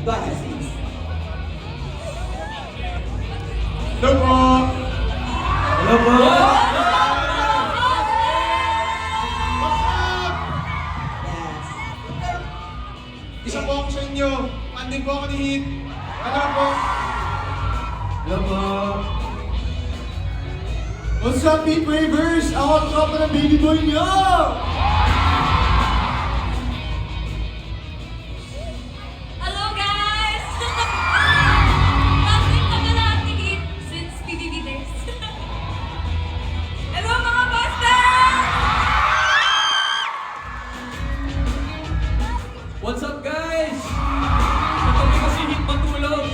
Go ahead, please. Hello po! Hello po! Yes. Isa po ako sa inyo. Andin po ako ni Hit. Ano po? Hello po! What's up, Heat Wavers? Ako ang tropa ng baby boy niyo! Hello guys! Bakit ka na natigit since PBB days? Hello mga basta! What's up guys? Natabi ko si Hit matulog.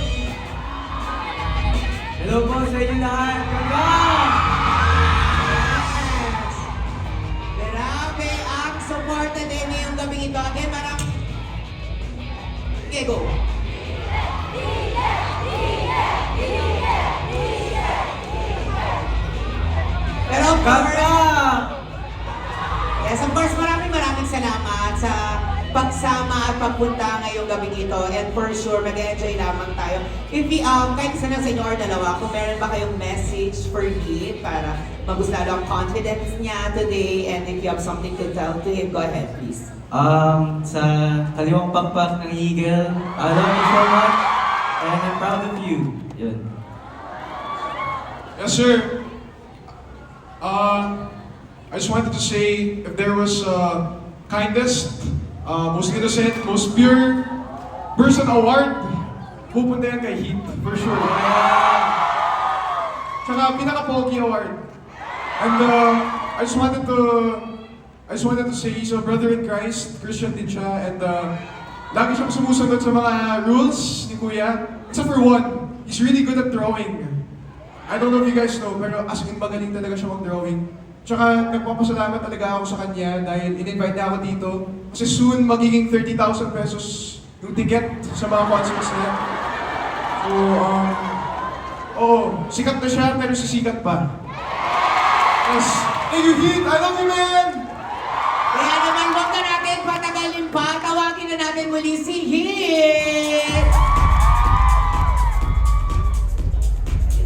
Hello po sa inyo lahat. Kaya! Grabe ang suporta din ngayong gabi ito. Again, parang... Okay, go. Pero of course, yes, of course, maraming salamat sa pagsama at pagpunta ngayong gabi ito. And for sure, mag-enjoy lamang tayo. If we, kahit isa lang sa inyo or dalawa, kung meron ba kayong message for Heat para mag-boost lalo ang confidence niya today, and if you have something to tell to him, go ahead, please. Sa kaliwang pakpak ng Eagle, I love you so much and I'm proud of you. Yun. Yes, sir. I just wanted to say, if there was kindest, most innocent, most pure person award, pupunta yan kay Heat, for sure. Tsaka pinaka-pogi award. And I just wanted to say he's a brother in Christ, Christian din siya, and lagi siyang sumusunod sa mga rules ni Kuya. Except for one, he's really good at drawing. I don't know if you guys know, pero as in magaling talaga siya mag-drawing. Tsaka nagpapasalamat talaga ako sa kanya dahil in-invite niya ako dito. Kasi soon magiging 30,000 pesos yung ticket sa mga concerts niya. So, oo, sikat na siya pero sisikat pa. Yes, thank you Heat! I love you man! Kaya naman, huwag na natin patagalin pa. Tawagin na natin muli si Heat!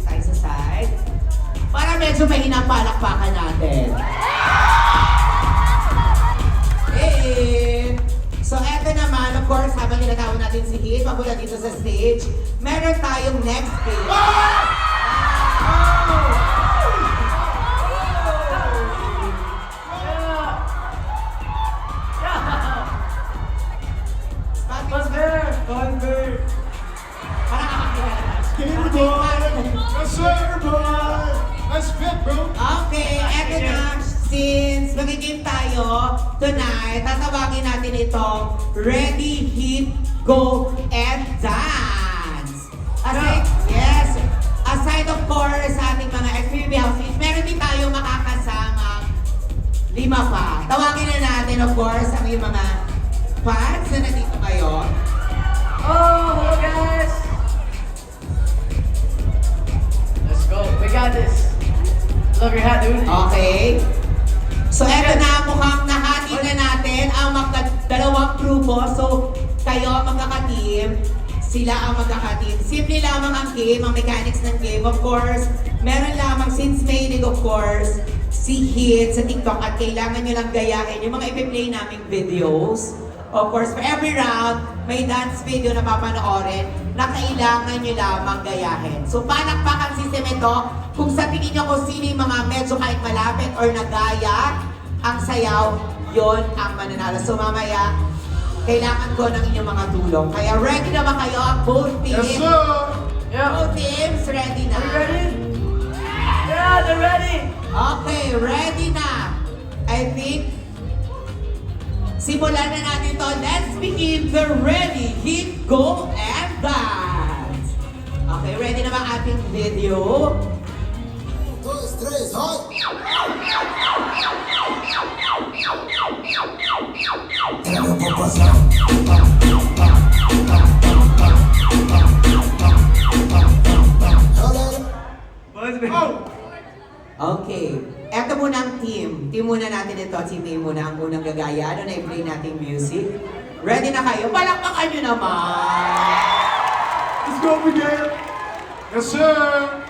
Side sa side. Para medyo mahina palakpakan natin. Eh, so eto naman, of course, habang tinatawag natin si Heat, mabula dito sa stage, meron tayong next game. Convert! Parang kakakilala na. Skater boy! Yes sir boy! Nice fit bro! Okay, eto na. Since magiging tayo tonight, tatawagin natin itong Ready, Hit, Go, and Dance. Aside of course sa ating mga FPB houses, meron din tayo makakasama 5 pa. Tawagin na natin of course ang yung mga fans na nandito ngayon. Oh, hello guys! Let's go, we got this! Love your hat, dude! Okay. So eto na, mukhang nahati na natin ang dalawang grupo. So kayo ang magkaka-team, sila ang magkaka-team. Simple lamang ang game, ang mechanics ng game. Of course, meron lamang since mahilig of course si Hit sa TikTok at kailangan nyo lang gayahin yung mga ipi-play naming videos. Of course, for every round, may dance video na papanoorin na kailangan nyo lamang gayahin. So, palakpakan system ito. Kung sa tingin nyo kung sino yung mga medyo kahit malapit or nagaya ang sayaw, yon ang mananalo. So, mamaya, kailangan ko ng inyong mga tulong. Kaya ready na ba kayo ang both teams? Yes sir! Both teams, ready na? Are you ready? Yeah, they're ready! Okay, ready na. I think simulan na natin to. Let's begin the Ready, Hit, Go, and Dance. Okay, ready na ba ang ating video? 2, 3, hot! Ano po ba sa? Okay. Eto muna ang team. Team muna natin ito. Si May muna ang unang gagaya. Ano na i-play nating music? Ready na kayo? Palakpakan nyo naman! go, Miguel! Yes, sir!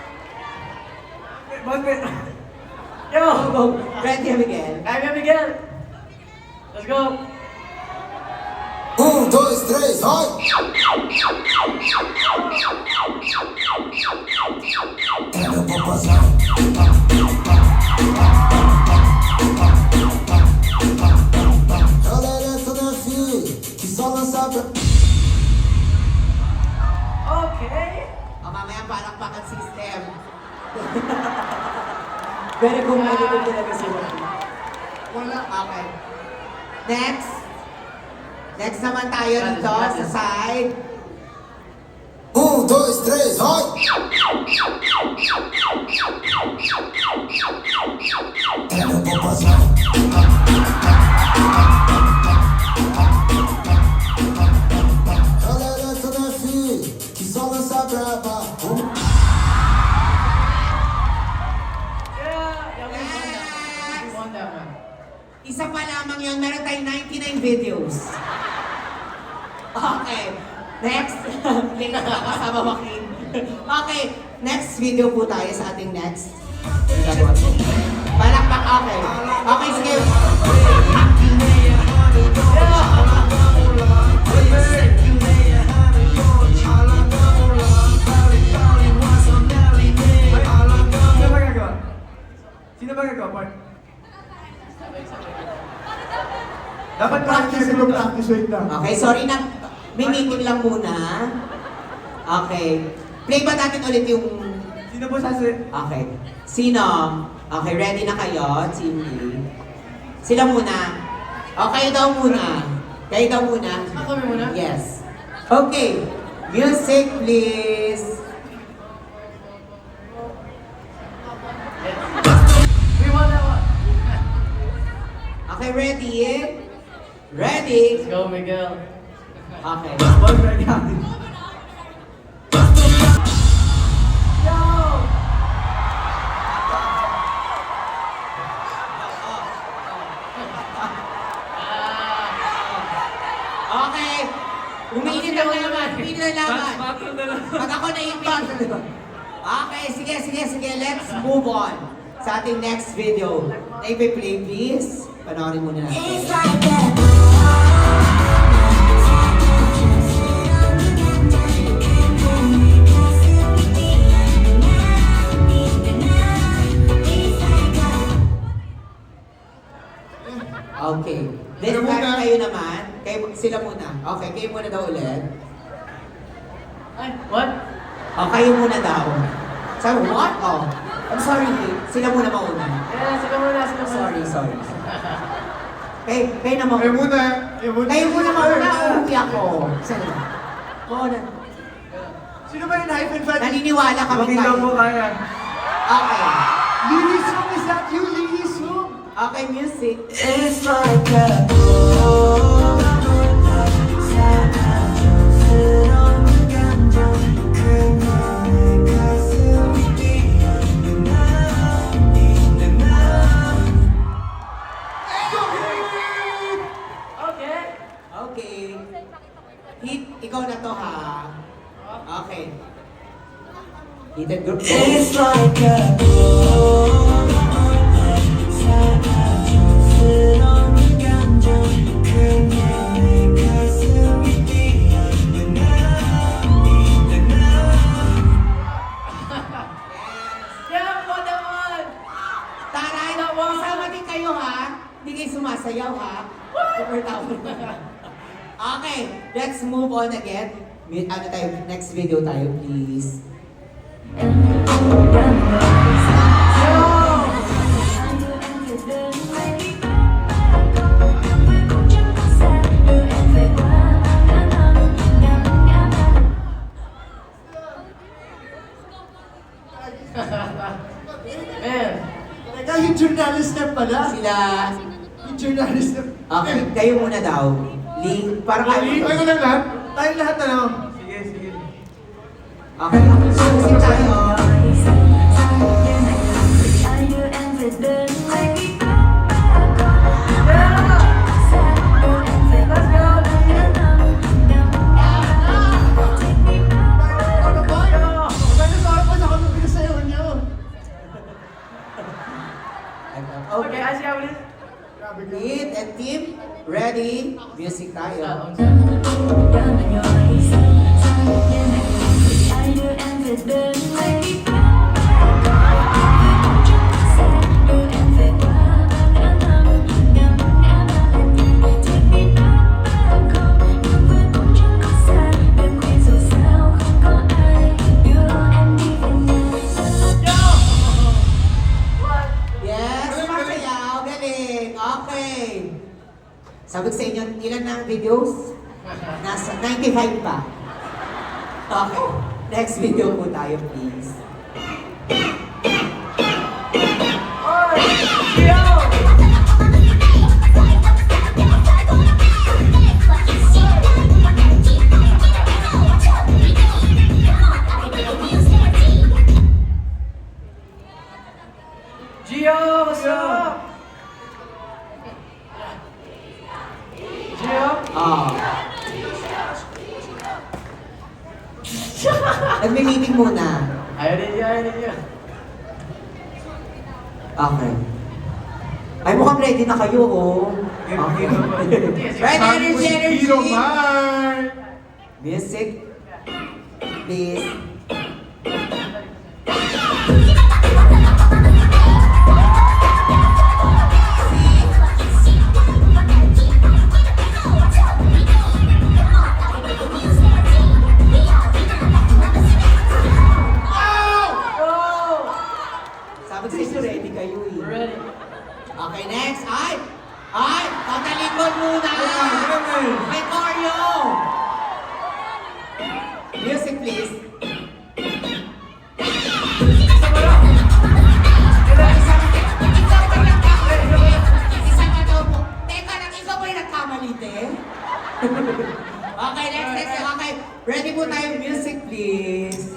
Bakit? Yo! Go. Ready, Miguel? Kaya Miguel! Let's go! 1, 2, 3, vai! É meu popozão. Galera, essa não é filho, que só lança pra... Okay! O mamaya palakpakan system. Very competitive talaga sila. Wala. Okay. Next. Next naman tayo dito sa side. 1, 2, 3, vai! É meu popozão. Galera, essa não é filho, que só lança braba. Isa pa lamang yun, meron tayong 99 videos. Okay. Next. Link na kasama Joaquin. Okay. Next video po tayo sa ating next. Palakpak, okay. Okay, sige. Sino ba gagawa? Sino ba gagawa, Mark? Dapat practice ko practice, wait lang. Okay, sorry na. May meeting lang muna. Okay. Play ba natin ulit yung... Sino po sasi? Okay. Sino? Okay, ready na kayo, Team A? Sila muna. O, kayo daw muna. Kayo daw muna. Kami muna? Yes. Okay. Music, please. We want that one. Okay, ready? Ready? Let's go, Miguel. Okay. Boyfriend natin. Yo! Okay. Uminit ang laman. Uminit ang laman. Patro na lang. Pag ako naipit. Okay, sige. Let's move on sa ating next video. Play, please. Panoorin muna natin. Okay. This Kayo time muna. kayo naman. Sila muna. Okay, kayo muna daw ulit. Ay, what? Kayo muna daw. Sabi, what? Oh. I'm sorry. Sila muna mauna. Yeah, sila muna. Sorry. Kayo na mauna. Kayo muna. Kayo muna mauna. Uuwi ako. Sino? Mauna. Sino ba yung hyphen fan? Naniniwala kami Bakit daw po kayo. kaya? Okay. Lily Song, is that you, Lily Song? Okay, music. It's like a Okay. Hit, ikaw na to ha. Okay. Heated group. It's like a Taray, kasama din kayo ha. Hindi kayo sumasayaw ha. Super tawag. Okay, let's move on again. Ano tayo, next video tayo, please. Teka, yung journalist na pala. Sila, Yung journalist na... okay, kayo muna daw. Link, parang Tayo ko lang lahat. Tayo lahat ano? Sige. Okay, music tayo. Sabi ko sa inyo, ilan na ang videos? Nasa 95 pa. Okay. Next video po tayo, please. Gio, what's up? Gio? Ah. Nagme-meeting muna. Ayaw din niya. Okay. Ay, mukhang ready na kayo, oh. Okay. Right, energy, energy! Hero Mar! Music. Please. Sabi ko sa inyo, ready kayo eh. We're ready. Okay, next. Ay! Patalikod muna! May choreo! Music, please. Isang ano po. Teka lang, ikaw ba yung nagkamali, te? Okay, next. Okay, ready po tayo. Music, please.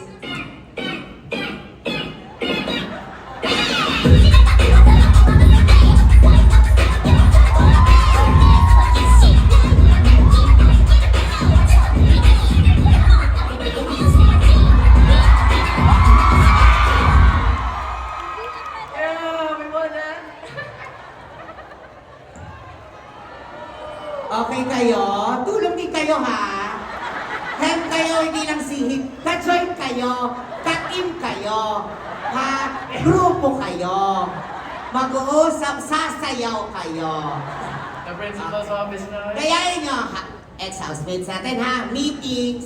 Okay kayo? Tulong din kayo ha? Help kayo, hindi lang sihig. Ka-join kayo. Ka-team kayo. Ha? Grupo kayo. Mag-uusap, sasayaw kayo. The principal's office na. Kaya nyo, ex-housemates natin ha, meeting,